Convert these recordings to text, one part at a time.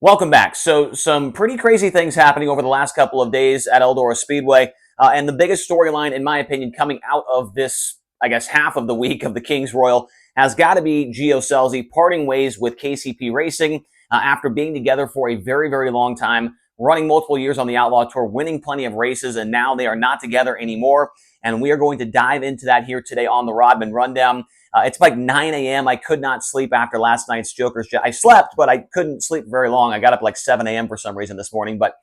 Welcome back. So, some pretty crazy things happening over the last couple of days at Eldora Speedway. And the biggest storyline, in my opinion, coming out of this, I guess, half of the week of the Kings Royal has got to be Gio Scelzi parting ways with KCP Racing after being together for a very, very long time, running multiple years on the Outlaw Tour, winning plenty of races, and now they are not together anymore. And we are going to dive into that here today on the Rodman Rundown. It's like 9 a.m. I could not sleep after last night's Joker's Jet. I slept, but I couldn't sleep very long. I got up like 7 a.m. for some reason this morning. But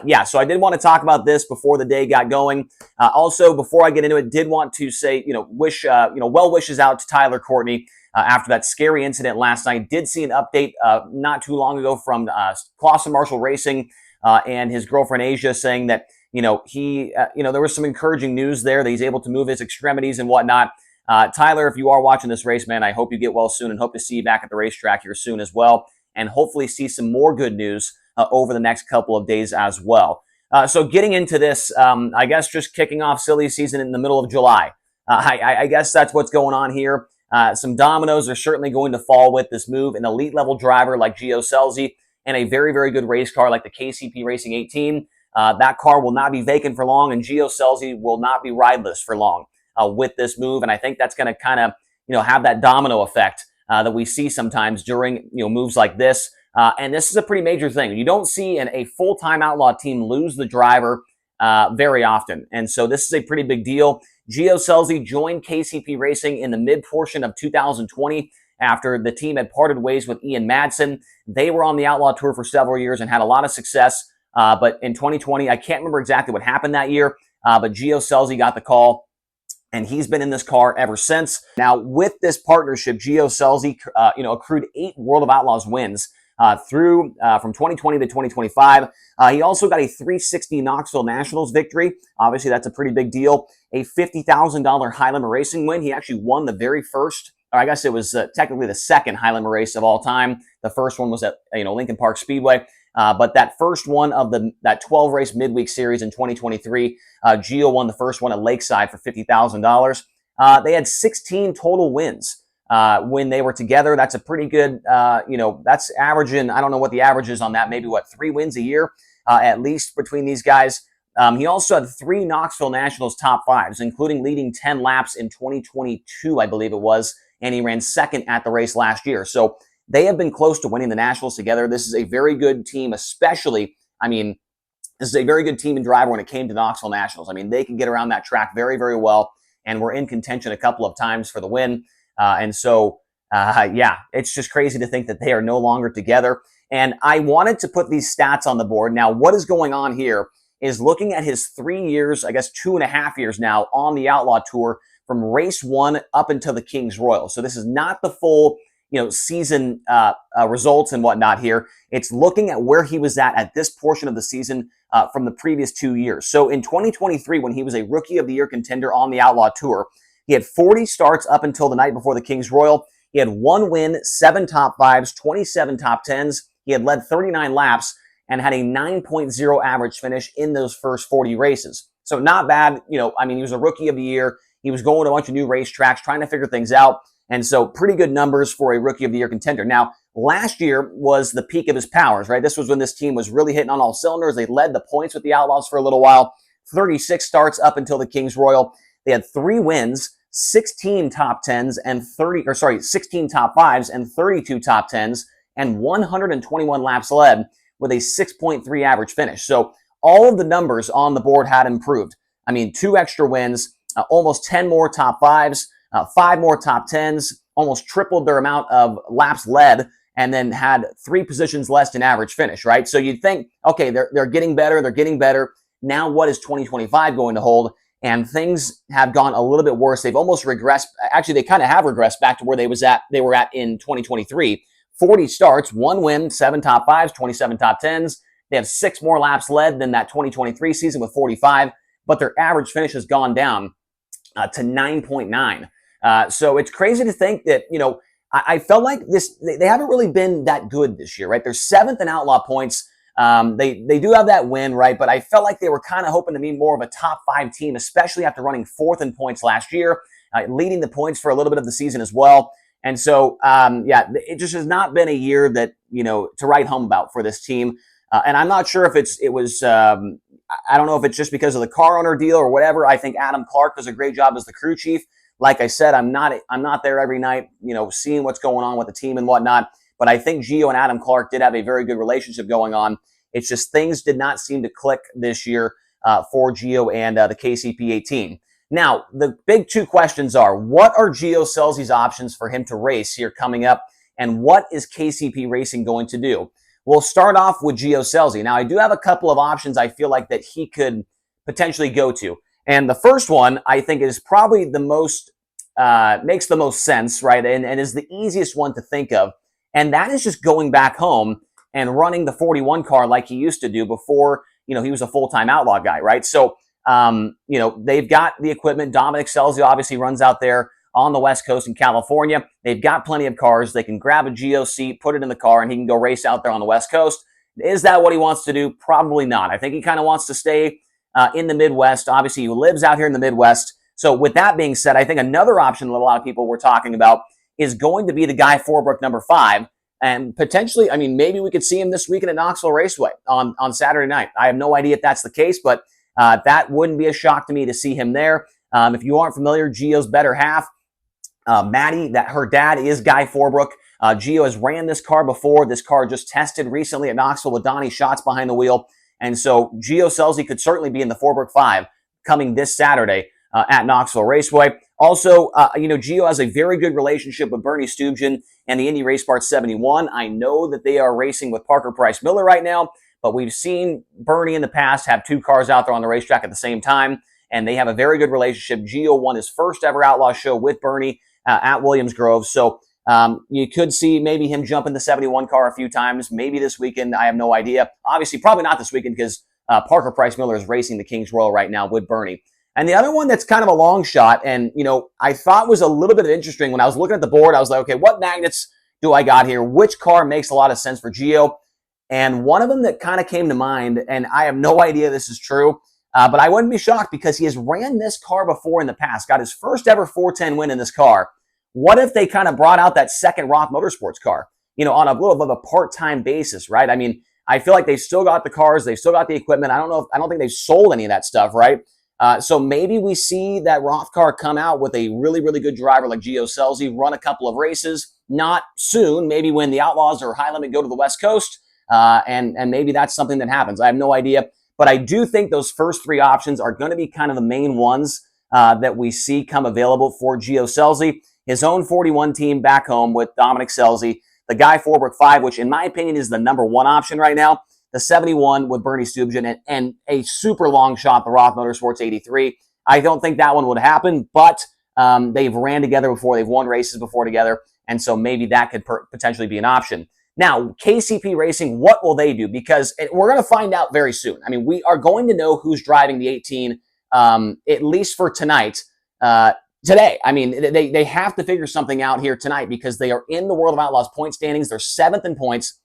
yeah, so I did want to talk about this before the day got going. Also, before I get into it, did want to say, wish, well wishes out to Tyler Courtney after that scary incident last night. Did see an update not too long ago from Clausen Marshall Racing and his girlfriend Asia saying that, there was some encouraging news there that he's able to move his extremities and whatnot. Tyler, if you are watching this race, man, I hope you get well soon and hope to see you back at the racetrack here soon as well. And hopefully see some more good news over the next couple of days as well. So getting into this, I guess just kicking off silly season in the middle of July. I guess that's what's going on here. Some dominoes are certainly going to fall with this move. An elite level driver like Gio Selzy and a very, very good race car like the KCP Racing 18. That car will not be vacant for long, and Gio Selzy will not be rideless for long. With this move, and I think that's going to kind of have that domino effect that we see sometimes during moves like this. And this is a pretty major thing. You don't see a full-time Outlaw team lose the driver very often, and so this is a pretty big deal. Gio Selzy joined KCP Racing in the mid-portion of 2020 after the team had parted ways with Ian Madsen. They were on the Outlaw Tour for several years and had a lot of success. But in 2020, I can't remember exactly what happened that year, but Gio Selzy got the call. And he's been in this car ever since. Now, with this partnership, Gio Selzy, accrued 8 World of Outlaws wins through from 2020 to 2025. He also got a 360 Knoxville Nationals victory. Obviously, that's a pretty big deal. A $50,000 High Limit Racing win. He actually won the very first, or I guess it was technically the second High Limit race of all time. The first one was at Lincoln Park Speedway. But that first one of that 12-race midweek series in 2023, Gio won the first one at Lakeside for $50,000. They had 16 total wins when they were together. That's a pretty good, that's averaging, I don't know what the average is on that, maybe 3 wins a year at least between these guys. He also had 3 Knoxville Nationals top 5s, including leading 10 laps in 2022, I believe it was, and he ran second at the race last year. So they have been close to winning the Nationals together. This is a very good team, especially, this is a very good team and driver when it came to Knoxville Nationals. They can get around that track very, very well, and were in contention a couple of times for the win. Yeah, it's just crazy to think that they are no longer together. And I wanted to put these stats on the board. Now, what is going on here is looking at his 3 years, I guess 2.5 years now on the Outlaw Tour from race 1 up until the Kings Royal. So this is not the full season results and whatnot here. It's looking at where he was at this portion of the season from the previous 2 years. So in 2023, when he was a Rookie of the Year contender on the Outlaw Tour, he had 40 starts up until the night before the Kings Royal. He had 1 win, 7 top 5s, 27 top 10s. He had led 39 laps and had a 9.0 average finish in those first 40 races. So not bad. He was a Rookie of the Year. He was going to a bunch of new racetracks, trying to figure things out. And so pretty good numbers for a Rookie of the Year contender. Now, last year was the peak of his powers, right? This was when this team was really hitting on all cylinders. They led the points with the Outlaws for a little while. 36 starts up until the Kings Royal. They had 3 wins, 16 top 10s and 16 top 5s and 32 top 10s and 121 laps led with a 6.3 average finish. So all of the numbers on the board had improved. 2 extra wins, almost 10 more top 5s, 5 more top 10s, almost tripled their amount of laps led, and then had 3 positions less in average finish, right? So you'd think, okay, they're getting better. Now what is 2025 going to hold? And things have gone a little bit worse. They've almost regressed. Actually, they kind of have regressed back to where they were at in 2023. 40 starts, 1 win, 7 top 5s, 27 top 10s. They have 6 more laps led than that 2023 season with 45, but their average finish has gone down to 9.9. So it's crazy to think that, I felt like they haven't really been that good this year, right? They're 7th in Outlaw points. They do have that win, right? But I felt like they were kind of hoping to be more of a top 5 team, especially after running 4th in points last year, leading the points for a little bit of the season as well. And so, yeah, it just has not been a year that, to write home about for this team. And I'm not sure if it was, I don't know if it's just because of the car owner deal or whatever. I think Adam Clark does a great job as the crew chief. Like I said, I'm not there every night, seeing what's going on with the team and whatnot. But I think Gio and Adam Clark did have a very good relationship going on. It's just things did not seem to click this year for Gio and the KCP 18. Now, the big two questions are, what are Gio Scelzi's options for him to race here coming up? And what is KCP Racing going to do? We'll start off with Gio Selzy. Now, I do have a couple of options I feel like that he could potentially go to. And the first one, I think, is probably the most, makes the most sense, right? And is the easiest one to think of. And that is just going back home and running the 41 car like he used to do before, he was a full-time outlaw guy, right? So, they've got the equipment. Dominic Scelzi obviously runs out there on the West Coast in California. They've got plenty of cars. They can grab a Gio seat, put it in the car, and he can go race out there on the West Coast. Is that what he wants to do? Probably not. I think he kind of wants to stay in the Midwest. Obviously, he lives out here in the Midwest. So with that being said, I think another option that a lot of people were talking about is going to be the Guy Forbrook number 5. And potentially, maybe we could see him this weekend at Knoxville Raceway on Saturday night. I have no idea if that's the case, but that wouldn't be a shock to me to see him there. If you aren't familiar, Gio's better half, Maddie, that her dad is Guy Forbrook. Gio has ran this car before. This car just tested recently at Knoxville with Donnie Schatz behind the wheel. And so Gio Selzy could certainly be in the Forbrook 5 coming this Saturday at Knoxville Raceway. Also, Gio has a very good relationship with Bernie Stubjen and the Indy Race Parts 71. I know that they are racing with Parker Price Miller right now, but we've seen Bernie in the past have 2 cars out there on the racetrack at the same time, and they have a very good relationship. Gio won his first ever Outlaw show with Bernie at Williams Grove. So you could see maybe him jump in the 71 car a few times, maybe this weekend. I have no idea. Obviously, probably not this weekend because Parker Price Miller is racing the Kings Royal right now with Bernie. And the other one that's kind of a long shot, and, I thought was a little bit interesting when I was looking at the board, I was like, okay, what magnets do I got here? Which car makes a lot of sense for Gio? And one of them that kind of came to mind, and I have no idea this is true, but I wouldn't be shocked because he has ran this car before in the past, got his first ever 410 win in this car. What if they kind of brought out that second Roth Motorsports car, on a little bit of a part-time basis, right? I feel like they've still got the cars, they've still got the equipment. I don't think they've sold any of that stuff, right? So maybe we see that Roth car come out with a really, really good driver like Gio Selzy, run a couple of races, not soon, maybe when the Outlaws or High Limit go to the West Coast, and maybe that's something that happens. I have no idea. But I do think those first 3 options are going to be kind of the main ones that we see come available for Gio Selzy. His own 41 team back home with Dominic Scelzi, the Guy Forbrook 5, which in my opinion is the number 1 option right now, the 71 with Bernie Stubjen, and a super long shot, the Roth Motorsports 83. I don't think that one would happen, but they've ran together before. They've won races before together, and so maybe that could potentially be an option. Now, KCP Racing, what will they do? Because we're going to find out very soon. We are going to know who's driving the 18, at least for tonight, today. They have to figure something out here tonight because they are in the World of Outlaws point standings. They're 7th in points,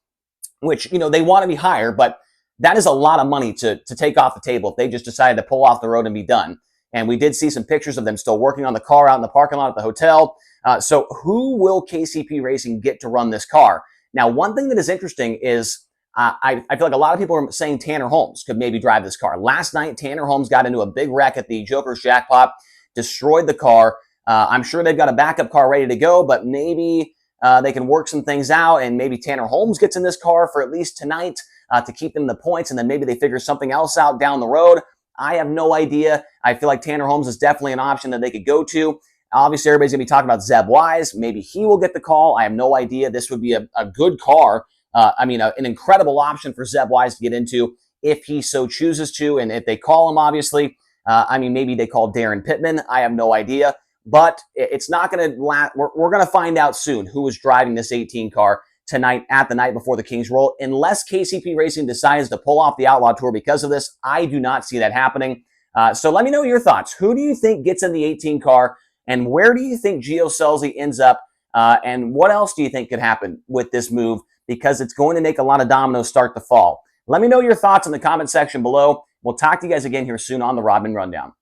which, they want to be higher, but that is a lot of money to take off the table if they just decided to pull off the road and be done. And we did see some pictures of them still working on the car out in the parking lot at the hotel. So who will KCP Racing get to run this car? Now, one thing that is interesting is I feel like a lot of people are saying Tanner Holmes could maybe drive this car. Last night, Tanner Holmes got into a big wreck at the Joker's Jackpot, destroyed the car. I'm sure they've got a backup car ready to go, but maybe they can work some things out, and maybe Tanner Holmes gets in this car for at least tonight to keep them the points, and then maybe they figure something else out down the road. I have no idea. I feel like Tanner Holmes is definitely an option that they could go to. Obviously, everybody's going to be talking about Zeb Wise. Maybe he will get the call. I have no idea. This would be a good car. An incredible option for Zeb Wise to get into if he so chooses to, and if they call him, obviously. Maybe they call Darren Pittman. I have no idea. But it's not going to last. We're going to find out soon who is driving this 18 car tonight at the night before the Kings Roll. Unless KCP Racing decides to pull off the Outlaw Tour because of this, I do not see that happening. So let me know your thoughts. Who do you think gets in the 18 car, and where do you think Gio Scelzi ends up? And what else do you think could happen with this move? Because it's going to make a lot of dominoes start to fall. Let me know your thoughts in the comment section below. We'll talk to you guys again here soon on the Rodman Rundown.